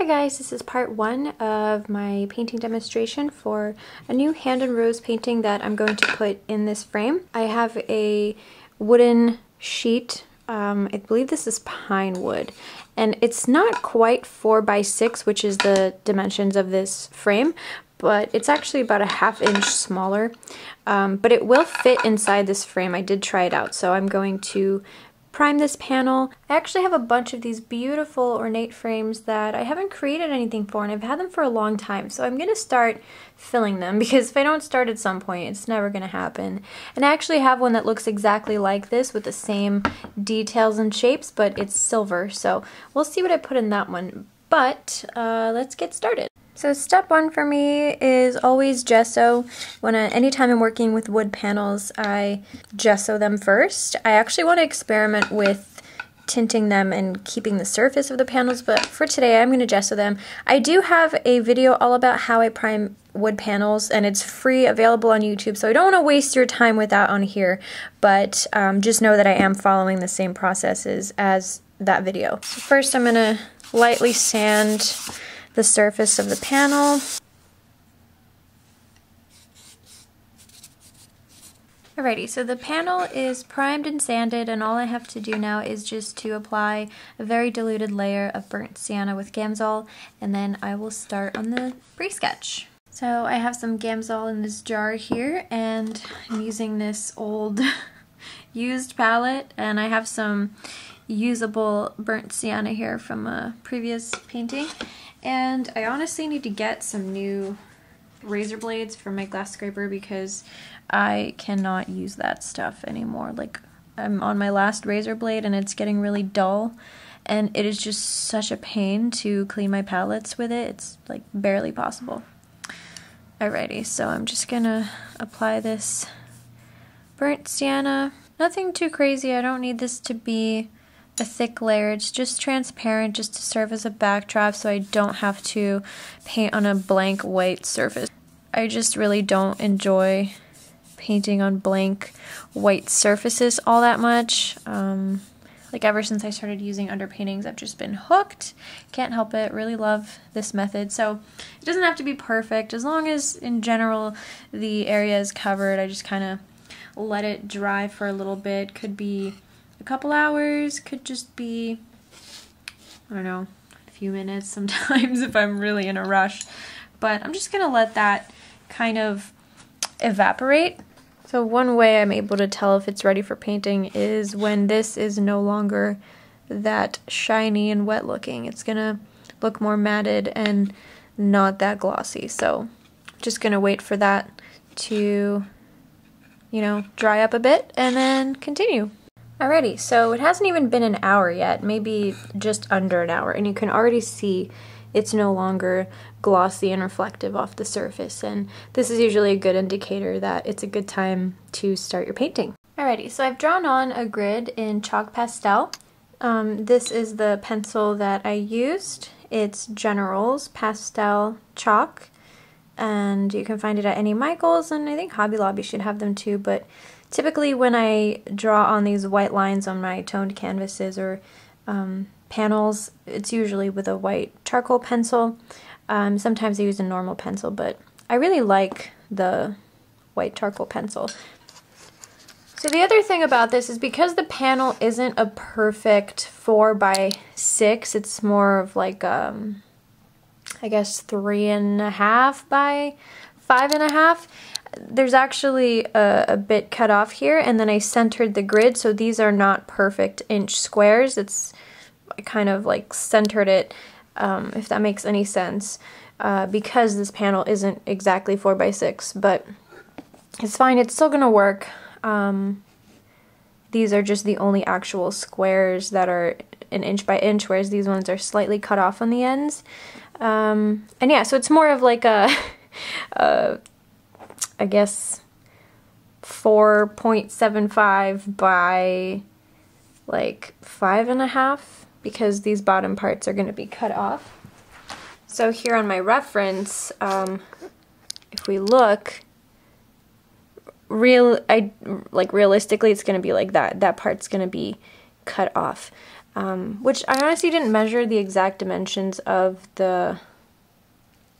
Hi guys, this is part one of my painting demonstration for a new hand and rose painting that I'm going to put in this frame. I have a wooden sheet, I believe this is pine wood, and it's not quite 4x6, which is the dimensions of this frame, but it's actually about a ½ inch smaller, but it will fit inside this frame. I did try it out, so I'm going to prime this panel. I actually have a bunch of these beautiful ornate frames that I haven't created anything for, and I've had them for a long time, so I'm gonna start filling them, because if I don't start at some point, it's never gonna happen. And I actually have one that looks exactly like this with the same details and shapes, but it's silver, so we'll see what I put in that one. But let's get started. So step one for me is always gesso. Anytime I'm working with wood panels, I gesso them first. I actually want to experiment with tinting them and keeping the surface of the panels, but for today I'm going to gesso them. I do have a video all about how I prime wood panels, and it's free, available on YouTube, so I don't want to waste your time with that on here, but just know that I am following the same processes as that video. So first I'm going to lightly sand the surface of the panel. Alrighty, so the panel is primed and sanded, and all I have to do now is just to apply a very diluted layer of burnt sienna with Gamsol, and then I will start on the pre-sketch. So I have some Gamsol in this jar here, and I'm using this old used palette, and I have some usable burnt sienna here from a previous painting. And I honestly need to get some new razor blades for my glass scraper, because I cannot use that stuff anymore. Like, I'm on my last razor blade and it's getting really dull, and it is just such a pain to clean my palettes with it. It's like barely possible. Alrighty, so I'm just gonna apply this burnt sienna. Nothing too crazy. I don't need this to be a thick layer. It's just transparent, just to serve as a backdrop so I don't have to paint on a blank white surface. I just really don't enjoy painting on blank white surfaces all that much. Like, ever since I started using underpaintings, I've just been hooked. Can't help it. Really love this method. So it doesn't have to be perfect, as long as in general the area is covered. I just kind of let it dry for a little bit. Could be a couple hours, could just be, I don't know, a few minutes sometimes if I'm really in a rush. But I'm just gonna let that kind of evaporate. So one way I'm able to tell if it's ready for painting is when this is no longer that shiny and wet looking. It's gonna look more matted and not that glossy. So just gonna wait for that to, you know, dry up a bit and then continue. Alrighty, so it hasn't even been an hour yet, maybe just under an hour, and you can already see it's no longer glossy and reflective off the surface, and this is usually a good indicator that it's a good time to start your painting. Alrighty, so I've drawn on a grid in chalk pastel. This is the pencil that I used. It's General's Pastel Chalk, and you can find it at any Michaels, and I think Hobby Lobby should have them too, but typically when I draw on these white lines on my toned canvases or panels, it's usually with a white charcoal pencil. Sometimes I use a normal pencil, but I really like the white charcoal pencil. So the other thing about this is, because the panel isn't a perfect 4x6, it's more of like, I guess 3.5 by 5.5. There's actually a bit cut off here, and then I centered the grid, so these are not perfect inch squares. I kind of like centered it, if that makes any sense, because this panel isn't exactly 4x6, but it's fine, it's still gonna work. These are just the only actual squares that are an inch by inch, whereas these ones are slightly cut off on the ends. And yeah, so it's more of like a I guess 4.75 by like 5.5, because these bottom parts are going to be cut off. So here on my reference, if we look, realistically it's going to be like that. That part's going to be cut off. which I honestly didn't measure the exact dimensions of the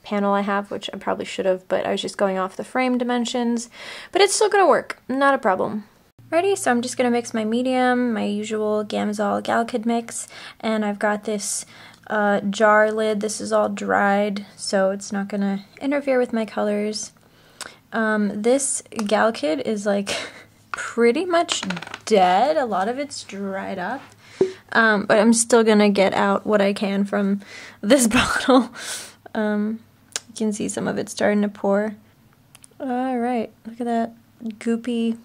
panel I have, which I probably should have, but I was just going off the frame dimensions, but it's still gonna work, not a problem. Ready, so I'm just gonna mix my medium, my usual Gamsol Galkid mix, and I've got this jar lid. This is all dried, so it's not gonna interfere with my colors. This Galkid is like pretty much dead. A lot of it's dried up, but I'm still gonna get out what I can from this bottle. You can see some of it starting to pour. Alright, look at that goopy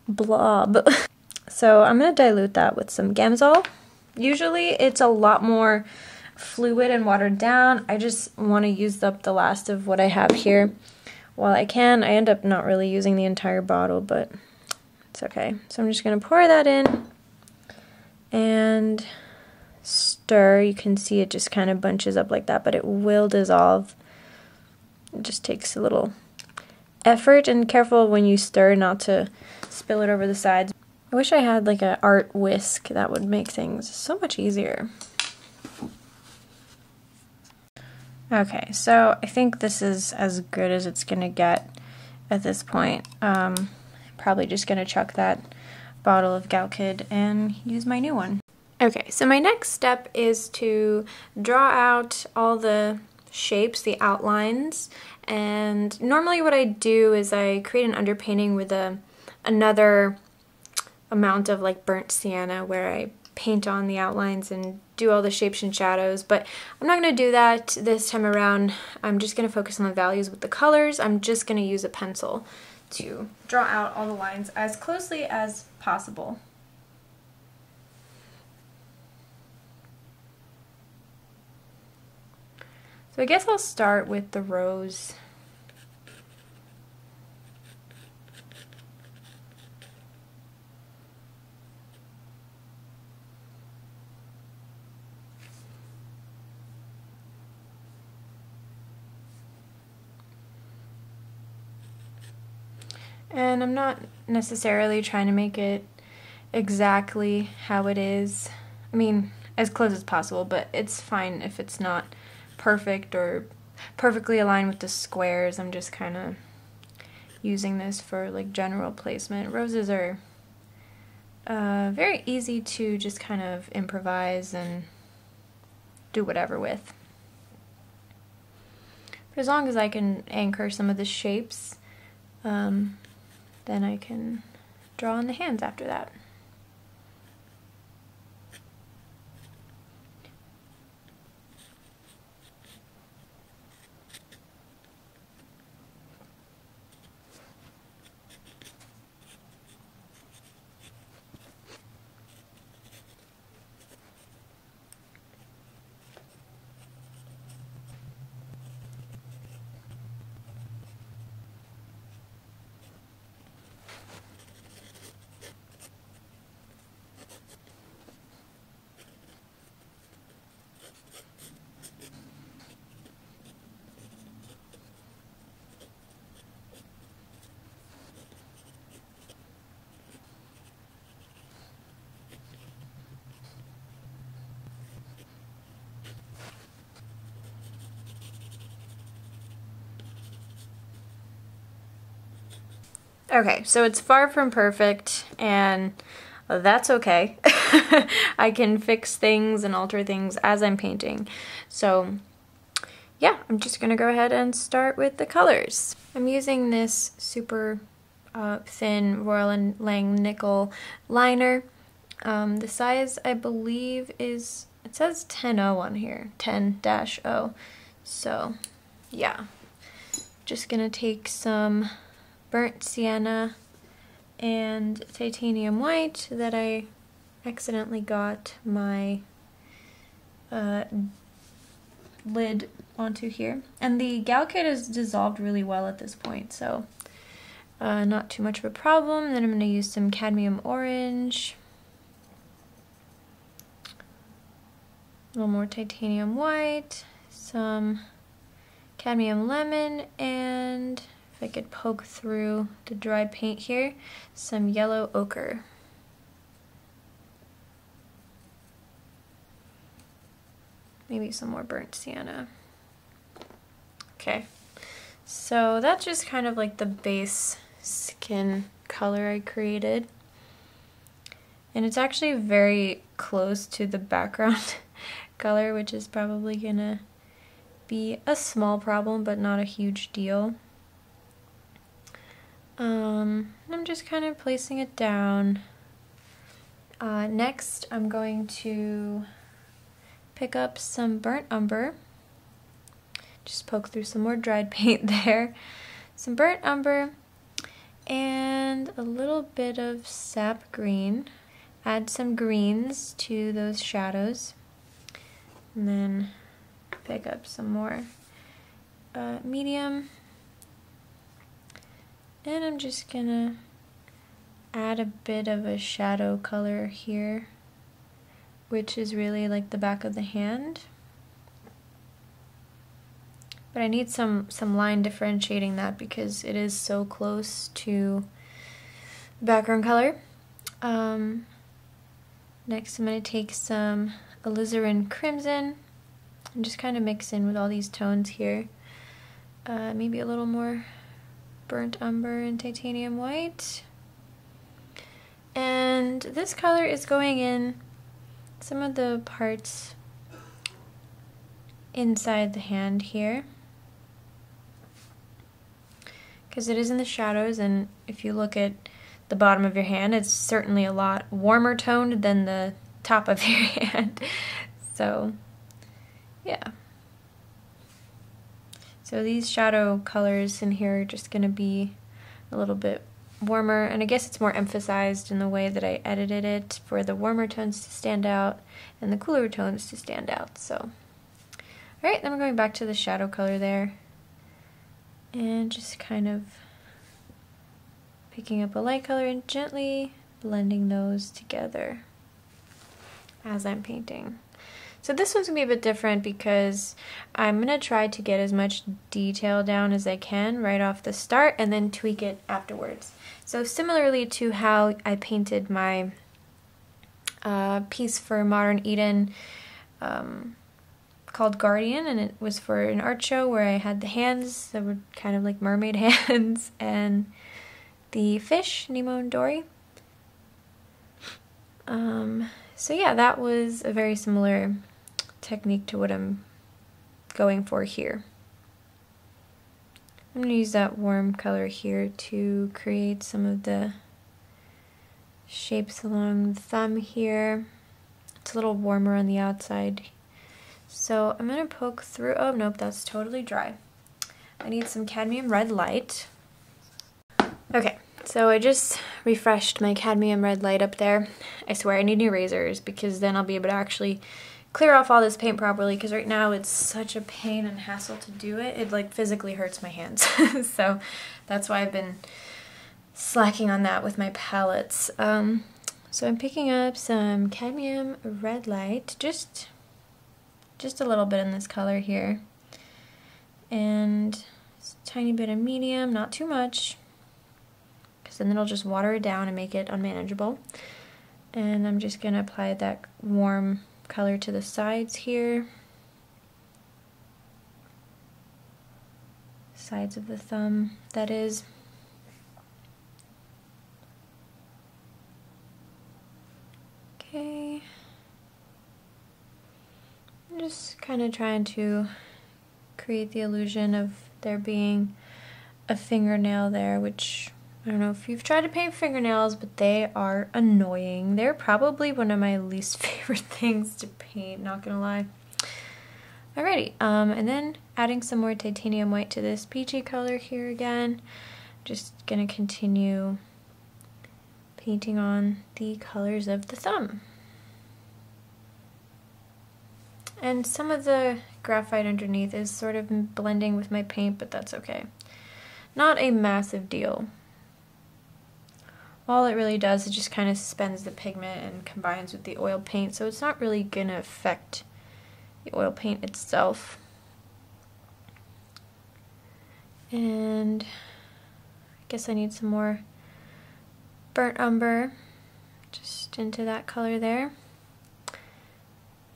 blob. So I'm gonna dilute that with some Gamsol. Usually it's a lot more fluid and watered down. I just want to use up the last of what I have here while I can. I end up not really using the entire bottle, but it's okay. So I'm just gonna pour that in and stir. You can see it just kind of bunches up like that, but it will dissolve. It just takes a little effort, and careful when you stir not to spill it over the sides. I wish I had like an art whisk. That would make things so much easier. Okay, so I think this is as good as it's gonna get at this point. Probably just gonna chuck that bottle of Galkid and use my new one. Okay, so my next step is to draw out all the shapes, the outlines, and normally what I do is I create an underpainting with another amount of like burnt sienna where I paint on the outlines and do all the shapes and shadows, but I'm not going to do that this time around. I'm just going to focus on the values with the colors. I'm just going to use a pencil to draw out all the lines as closely as possible. So I guess I'll start with the rose. And I'm not necessarily trying to make it exactly how it is. I mean, as close as possible, but it's fine if it's not perfect or perfectly aligned with the squares. I'm just kind of using this for like general placement. Roses are very easy to just kind of improvise and do whatever with. But as long as I can anchor some of the shapes, then I can draw on the hands after that. Okay, so it's far from perfect, and that's okay. I can fix things and alter things as I'm painting. So yeah, I'm just gonna go ahead and start with the colors. I'm using this super thin Royal Langnickel liner. The size, I believe, is, it says 10-0 on here, 10-0. So yeah, just gonna take some burnt sienna and titanium white that I accidentally got my lid onto here. And the Galkid is dissolved really well at this point, so not too much of a problem. Then I'm going to use some cadmium orange, a little more titanium white, some cadmium lemon, and if I could poke through the dry paint here, some yellow ochre. maybe some more burnt sienna. Okay, so that's just kind of like the base skin color I created. And it's actually very close to the background color, which is probably gonna be a small problem, but not a huge deal. I'm just kind of placing it down. Next, I'm going to pick up some burnt umber. Just poke through some more dried paint there. Some burnt umber and a little bit of sap green. Add some greens to those shadows. And then pick up some more medium. And I'm just gonna add a bit of a shadow color here, which is really like the back of the hand. But I need some line differentiating that because it is so close to the background color. Next I'm going to take some alizarin crimson and just kind of mix in with all these tones here. Maybe a little more burnt umber and titanium white. And this color is going in some of the parts inside the hand here, because it is in the shadows, and if you look at the bottom of your hand, it's certainly a lot warmer toned than the top of your hand. So yeah. So these shadow colors in here are just going to be a little bit warmer, and I guess it's more emphasized in the way that I edited it for the warmer tones to stand out and the cooler tones to stand out. So alright, then we're going back to the shadow color there and just kind of picking up a light color and gently blending those together as I'm painting. So this one's going to be a bit different because I'm going to try to get as much detail down as I can right off the start and then tweak it afterwards. So similarly to how I painted my piece for Modern Eden called Guardian, and it was for an art show where I had the hands that were kind of like mermaid hands and the fish, Nemo and Dory. So yeah, that was a very similar technique to what I'm going for here. I'm going to use that warm color here to create some of the shapes along the thumb here. It's a little warmer on the outside. So I'm going to poke through, oh nope, that's totally dry. I need some cadmium red light. Okay, so I just refreshed my cadmium red light up there. I swear I need new razors because then I'll be able to actually clear off all this paint properly, because right now it's such a pain and hassle to do it. It like physically hurts my hands. So that's why I've been slacking on that with my palettes. So I'm picking up some cadmium red light, just a little bit in this color here, and a tiny bit of medium, not too much, because then it'll just water it down and make it unmanageable. And I'm just going to apply that warm color to the sides here, sides of the thumb, that is. Okay, I'm just kind of trying to create the illusion of there being a fingernail there, which I don't know if you've tried to paint fingernails, but they are annoying. They're probably one of my least favorite things to paint, not gonna lie. Alrighty, and then adding some more titanium white to this peachy color here again. Just gonna continue painting on the colors of the thumb. And some of the graphite underneath is sort of blending with my paint, but that's okay. Not a massive deal. All it really does is just kind of suspends the pigment and combines with the oil paint, so it's not really going to affect the oil paint itself. And I guess I need some more burnt umber just into that color there.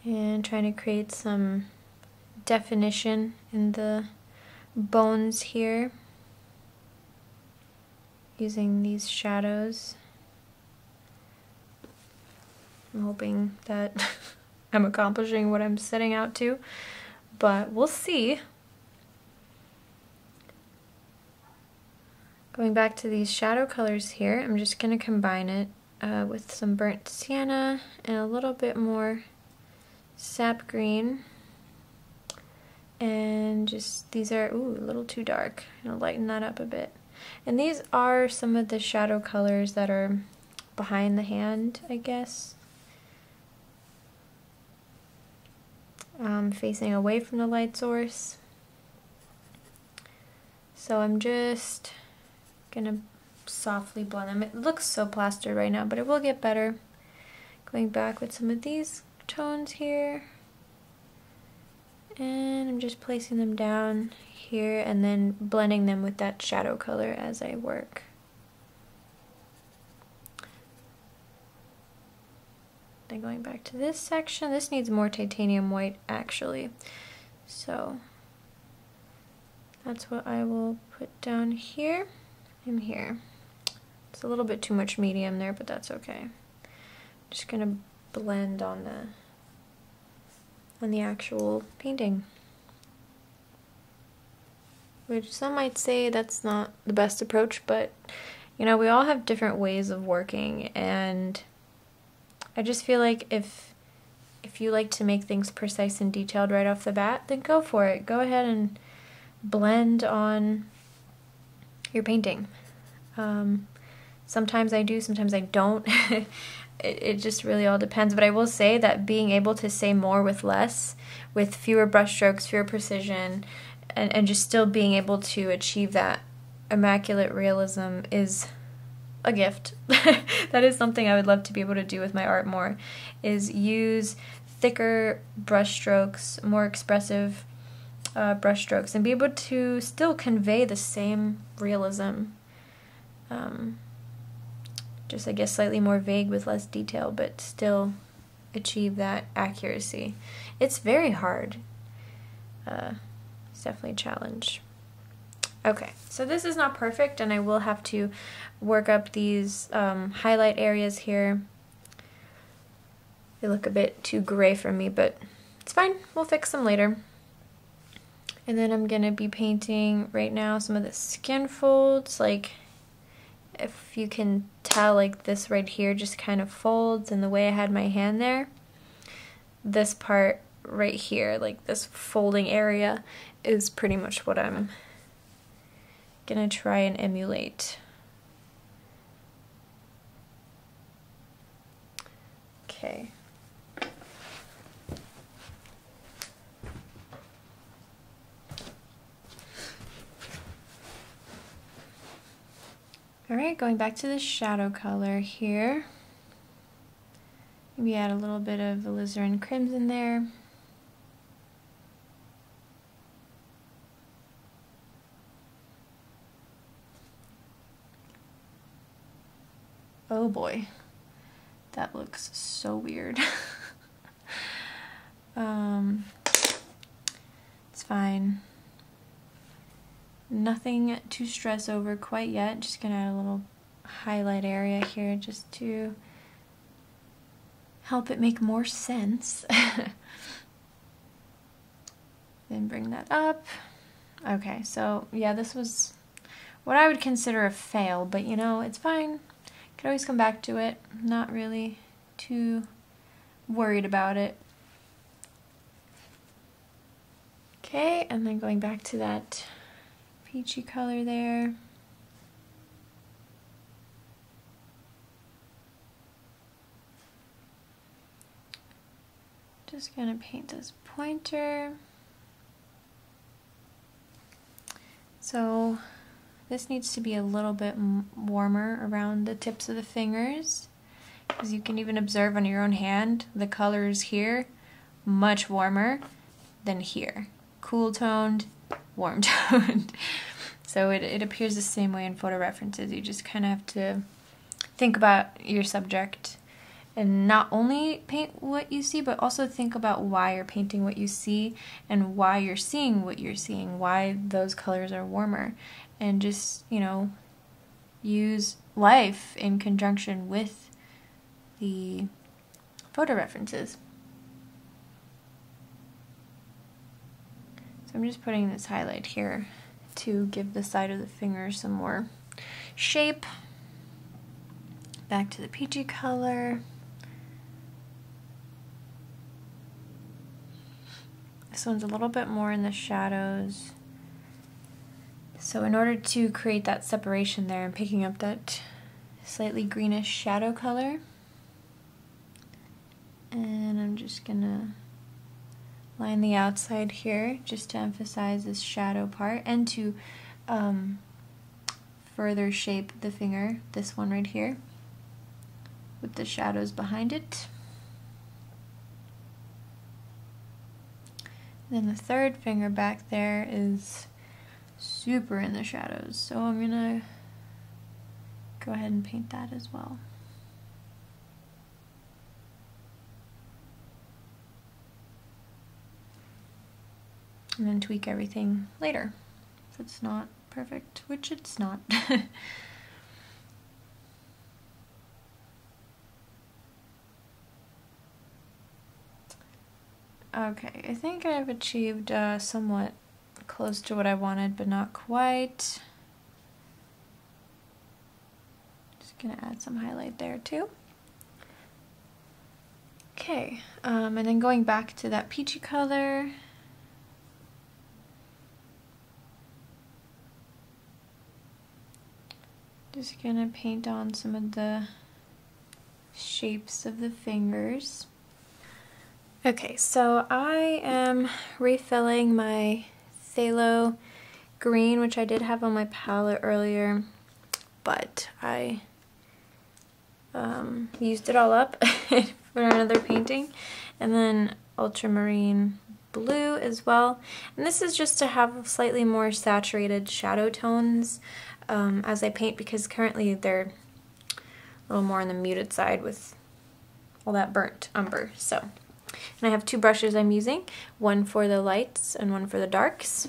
and trying to create some definition in the bones here using these shadows. I'm hoping that I'm accomplishing what I'm setting out to, but we'll see. Going back to these shadow colors here, I'm just going to combine it with some burnt sienna and a little bit more sap green. And just, these are, ooh, a little too dark. I'll lighten that up a bit. And these are some of the shadow colors that are behind the hand, I guess. Facing away from the light source. So I'm just gonna softly blend them. It looks so plastered right now, but it will get better. Going back with some of these tones here. And I'm just placing them down here and then blending them with that shadow color as I work. Then going back to this section, this needs more titanium white actually. So that's what I will put down here and here. It's a little bit too much medium there, but that's okay. Just gonna blend on the actual painting. Which some might say that's not the best approach, but you know, we all have different ways of working, and I just feel like if you like to make things precise and detailed right off the bat, then go for it. Go ahead and blend on your painting. Sometimes I do, sometimes I don't. It just really all depends, but I will say that being able to say more with less, with fewer brush strokes, fewer precision, and just still being able to achieve that immaculate realism is a gift. That is something I would love to be able to do with my art more, is use thicker brush strokes, more expressive brush strokes, and be able to still convey the same realism. Just, I guess, slightly more vague with less detail, but still achieve that accuracy. It's very hard. It's definitely a challenge. Okay, so this is not perfect, and I will have to work up these highlight areas here. They look a bit too gray for me, but it's fine. We'll fix them later. And then I'm going to be painting right now some of the skin folds, like if you can tell, like this right here just kind of folds, and the way I had my hand there, this part right here, like this folding area, is pretty much what I'm gonna try and emulate. Okay. Alright, going back to the shadow color here. Maybe add a little bit of alizarin crimson there. Oh boy, that looks so weird. It's fine. Nothing to stress over quite yet. Just gonna add a little highlight area here just to help it make more sense. Then bring that up. Okay, so yeah, this was what I would consider a fail, but you know, it's fine. Could always come back to it. I'm not really too worried about it. Okay, and then going back to that peachy color there. Just gonna paint this pointer. So this needs to be a little bit warmer around the tips of the fingers. As you can even observe on your own hand, the colors here, much warmer than here. Cool toned, warm toned. So it appears the same way in photo references. You just kind of have to think about your subject and not only paint what you see, but also think about why you're painting what you see and why you're seeing what you're seeing, why those colors are warmer, and just, you know, use life in conjunction with the photo references. So I'm just putting this highlight here to give the side of the finger some more shape. Back to the peachy color. This one's a little bit more in the shadows. So in order to create that separation there, I'm picking up that slightly greenish shadow color. And I'm just gonna line the outside here just to emphasize this shadow part and to further shape the finger, this one right here, with the shadows behind it. Then the third finger back there is super in the shadows, so I'm gonna go ahead and paint that as well. And then tweak everything later if it's not perfect, which it's not. Okay, I think I've achieved somewhat close to what I wanted, but not quite. Just gonna add some highlight there too. Okay, and then going back to that peachy color. Just gonna paint on some of the shapes of the fingers. Okay, so I am refilling my phthalo green, which I did have on my palette earlier, but I used it all up for another painting. And then ultramarine blue as well. And this is just to have slightly more saturated shadow tones as I paint, because currently they're a little more on the muted side with all that burnt umber. So. And I have two brushes I'm using, one for the lights and one for the darks.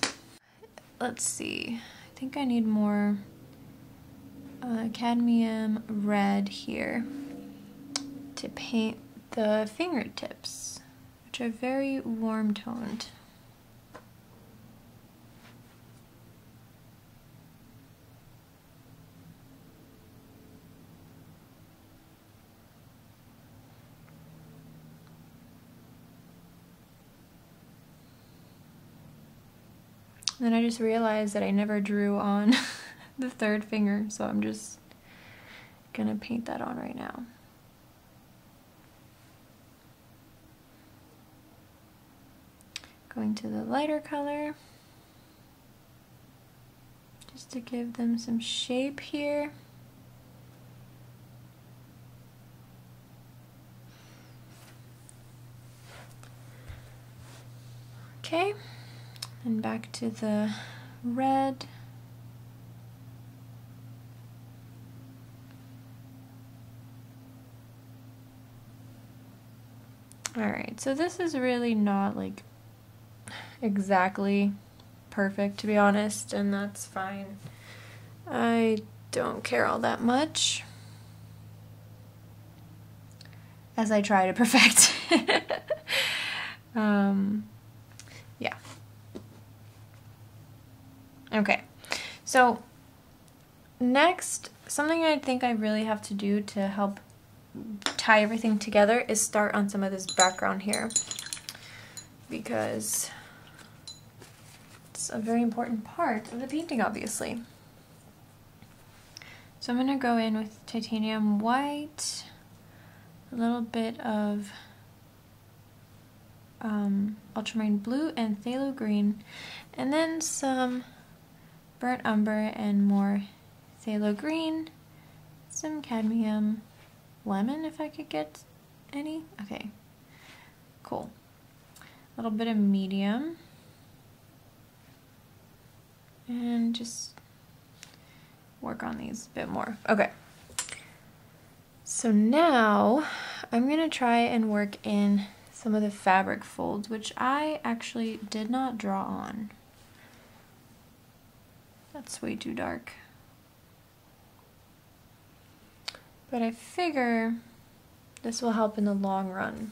Let's see, I think I need more cadmium red here to paint the fingertips, which are very warm toned. Then I just realized that I never drew on the third finger, so I'm just gonna paint that on right now. Going to the lighter color, just to give them some shape here. Okay. And back to the red. Alright, so this is really not like exactly perfect, to be honest, and that's fine. I don't care all that much as I try to perfect. Yeah. Okay, so next, something I think I really have to do to help tie everything together is start on some of this background here, because it's a very important part of the painting, obviously. So I'm going to go in with titanium white, a little bit of ultramarine blue and phthalo green, and then some burnt umber and more phthalo green, some cadmium lemon if I could get any. Okay, cool. A little bit of medium, and just work on these a bit more. Okay, so now I'm gonna try and work in some of the fabric folds, which I actually did not draw on. That's way too dark. But I figure this will help in the long run.